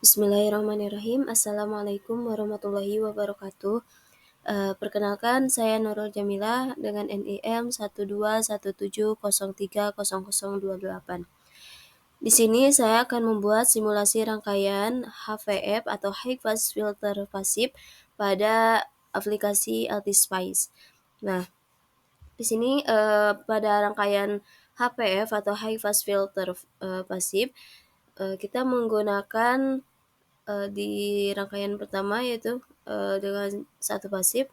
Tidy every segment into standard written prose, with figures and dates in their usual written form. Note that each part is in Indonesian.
Bismillahirrahmanirrahim. Assalamualaikum warahmatullahi wabarakatuh. Perkenalkan, saya Nurul Jamilah dengan NIM 12170303028. Di sini saya akan membuat simulasi rangkaian HVF atau High Pass Filter Pasif pada aplikasi Altispice. Nah, di sini pada rangkaian HPF atau High Pass Filter Pasif, kita menggunakan di rangkaian pertama yaitu dengan satu pasif,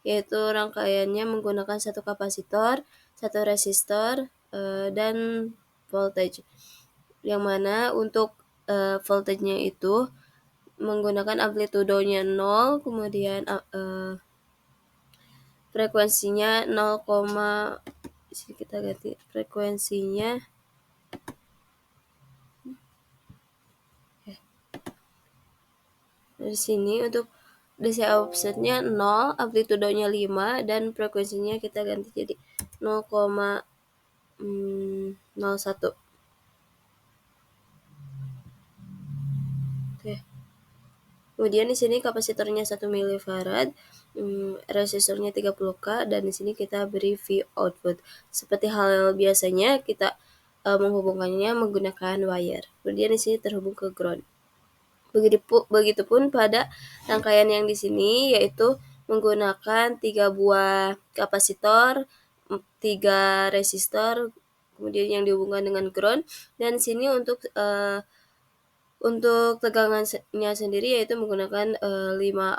yaitu rangkaiannya menggunakan satu kapasitor, satu resistor, dan voltage. Yang mana untuk voltage-nya itu menggunakan amplitudonya 0, kemudian frekuensinya 0, kita ganti frekuensinya dari sini. Untuk DC offsetnya 0, amplitudonya 5, dan frekuensinya kita ganti jadi 0,01. Oke. Kemudian di sini kapasitornya 1 mF, resistornya 30K, dan di sini kita beri V output. Seperti hal biasanya kita menghubungkannya menggunakan wire. Kemudian di sini terhubung ke ground. Begitupun pada rangkaian yang di sini, yaitu menggunakan 3 buah kapasitor, 3 resistor, kemudian yang dihubungkan dengan ground. Dan sini untuk tegangannya sendiri yaitu menggunakan 5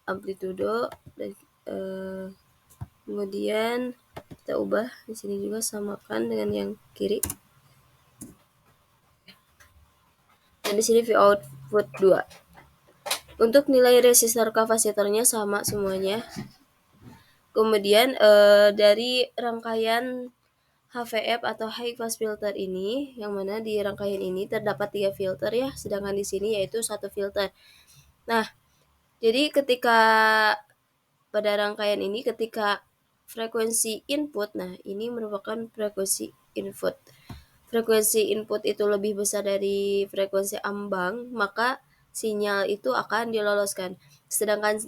amplitudo, dan kemudian kita ubah di sini juga, samakan dengan yang kiri. Dan di sini V output 2. Untuk nilai resistor kapasitornya sama semuanya. Kemudian dari rangkaian HVF atau High Pass Filter ini, yang mana di rangkaian ini terdapat 3 filter ya, sedangkan di sini yaitu 1 filter. Nah, jadi ketika pada rangkaian ini, ketika frekuensi input, nah ini merupakan frekuensi input. Frekuensi input itu lebih besar dari frekuensi ambang, maka sinyal itu akan diloloskan. Sedangkan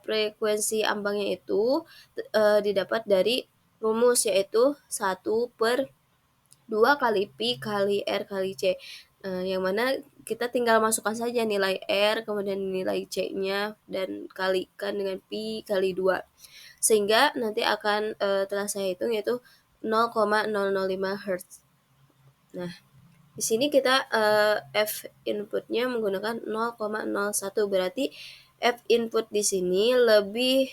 frekuensi ambangnya itu didapat dari rumus, yaitu 1/2 kali Pi kali R kali C. Yang mana kita tinggal masukkan saja nilai R, kemudian nilai C-nya, dan kalikan dengan Pi kali 2. Sehingga nanti akan telah saya hitung yaitu 0,005 Hz. Nah, di sini kita F inputnya menggunakan 0,01, berarti F input di sini lebih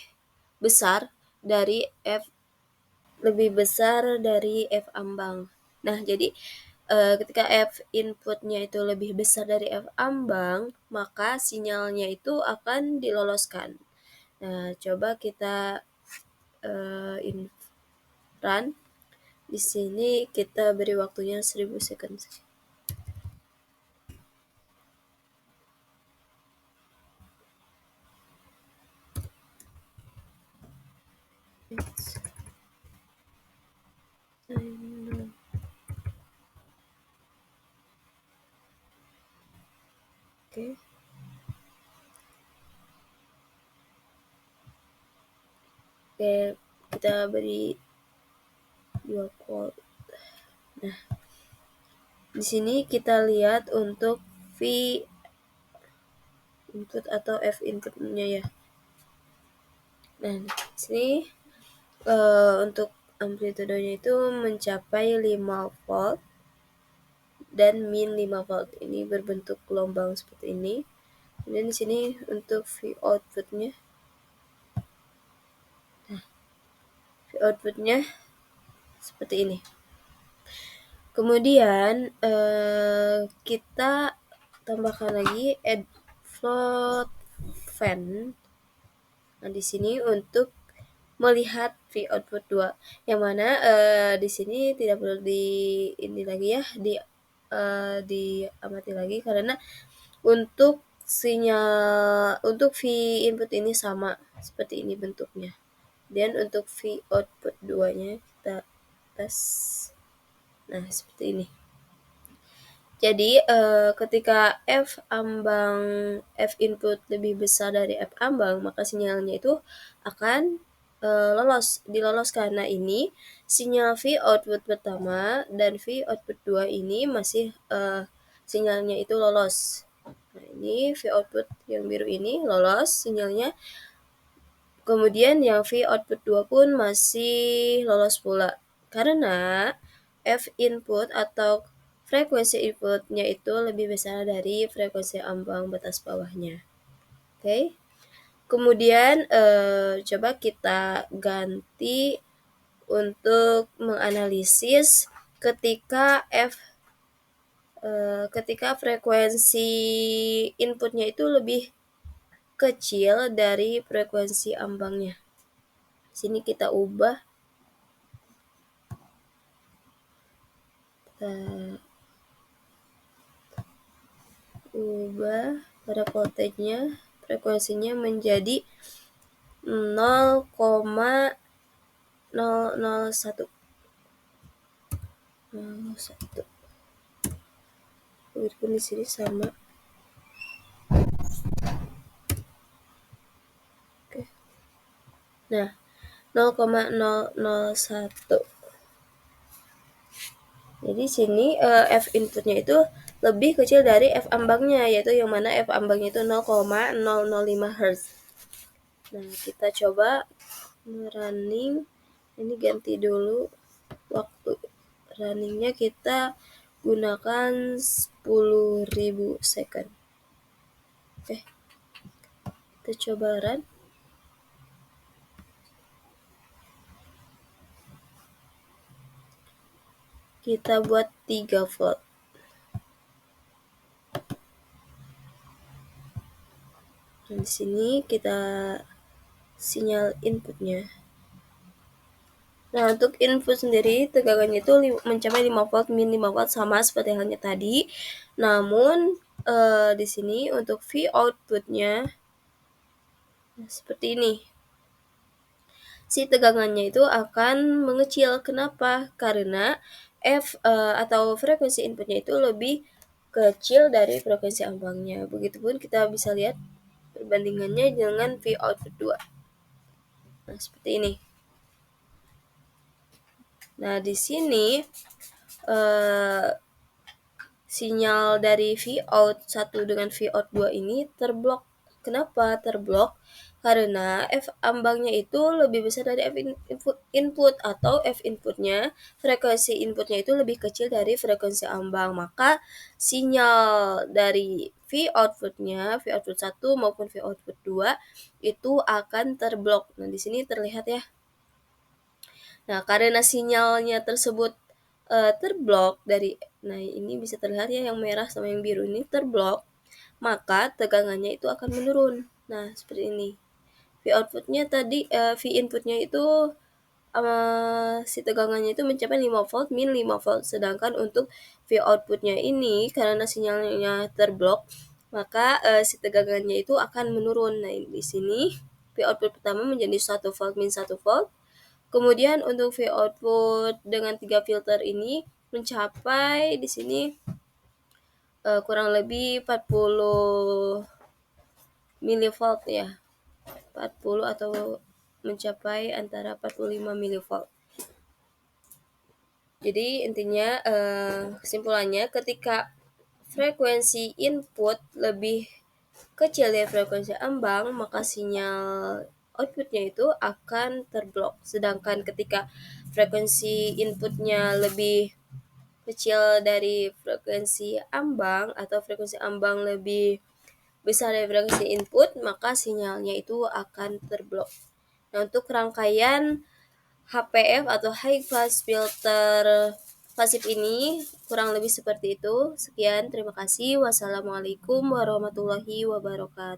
besar dari F ambang. Nah, jadi ketika F inputnya itu lebih besar dari F ambang, maka sinyalnya itu akan diloloskan. Nah, coba kita run. Di sini kita beri waktunya 1000 second. Oke. Oke, kita beri 2 volt. Nah, di sini kita lihat untuk V input atau F inputnya ya. Nah, di sini untuk amplitudenya itu mencapai 5 volt dan min 5 volt. Ini berbentuk gelombang seperti ini. Dan di sini untuk V outputnya, seperti ini. Kemudian kita tambahkan lagi add float fan. Nah, di sini untuk melihat V output 2, yang mana di sini tidak perlu diamati lagi, karena untuk V input ini sama seperti ini bentuknya. Dan untuk V output 2-nya kita tes. Nah, seperti ini. Jadi, ketika F input lebih besar dari F ambang, maka sinyalnya itu akan, diloloskan. Nah ini, sinyal V output pertama dan V output 2 ini masih, sinyalnya itu lolos. Nah ini V output yang biru ini lolos sinyalnya, kemudian yang V output 2 pun masih lolos pula. Karena F input atau frekuensi inputnya itu lebih besar dari frekuensi ambang batas bawahnya. Oke. Kemudian coba kita ganti untuk menganalisis ketika ketika frekuensi inputnya itu lebih kecil dari frekuensi ambangnya. Sini kita ubah, pada voltage-nya, frekuensinya menjadi 0,001. Begitupun di sini sama. Oke. Nah, 0,001. Jadi sini F inputnya itu lebih kecil dari F ambangnya, yaitu yang mana F ambangnya itu 0,005 Hz. Nah, kita coba running. Ini ganti dulu waktu runningnya, kita gunakan 10.000 second. Oke, kita coba run. Kita buat 3 volt. Dan di sini kita sinyal inputnya. Nah, untuk input sendiri tegangannya itu mencapai 5 volt, min 5 volt, sama seperti halnya tadi. Namun di sini untuk V outputnya seperti ini. Si tegangannya itu akan mengecil. Kenapa? Karena atau frekuensi inputnya itu lebih kecil dari frekuensi ambangnya. Begitupun kita bisa lihat perbandingannya dengan V output 2. Nah, seperti ini. Nah, di sini sinyal dari V out 1 dengan V out 2 ini terblok. Kenapa terblok? Karena F ambangnya itu lebih besar dari F input atau F inputnya, frekuensi inputnya itu lebih kecil dari frekuensi ambang. Maka sinyal dari V outputnya, V output 1 maupun V output 2 itu akan terblok. Nah, di sini terlihat ya. Nah, karena sinyalnya tersebut terblok dari, nah ini bisa terlihat ya, yang merah sama yang biru ini terblok, maka tegangannya itu akan menurun. Nah, seperti ini. V outputnya tadi, V inputnya itu si tegangannya itu mencapai 5 volt, min 5 volt. Sedangkan untuk V outputnya ini karena sinyalnya terblok, maka si tegangannya itu akan menurun. Nah, di sini V output pertama menjadi 1 volt, min 1 volt. Kemudian untuk V output dengan 3 filter ini mencapai di sini kurang lebih 40 milivolt ya. 40 atau mencapai antara 45 milivolt. Jadi intinya kesimpulannya, ketika frekuensi input lebih kecil dari frekuensi ambang, maka sinyal outputnya itu akan terblok. Sedangkan ketika frekuensi inputnya lebih kecil dari frekuensi ambang atau frekuensi ambang lebih besar dari frekuensi input, maka sinyalnya itu akan terblok. Nah, untuk rangkaian HPF atau High Pass Filter pasif ini kurang lebih seperti itu. Sekian, terima kasih. Wassalamualaikum warahmatullahi wabarakatuh.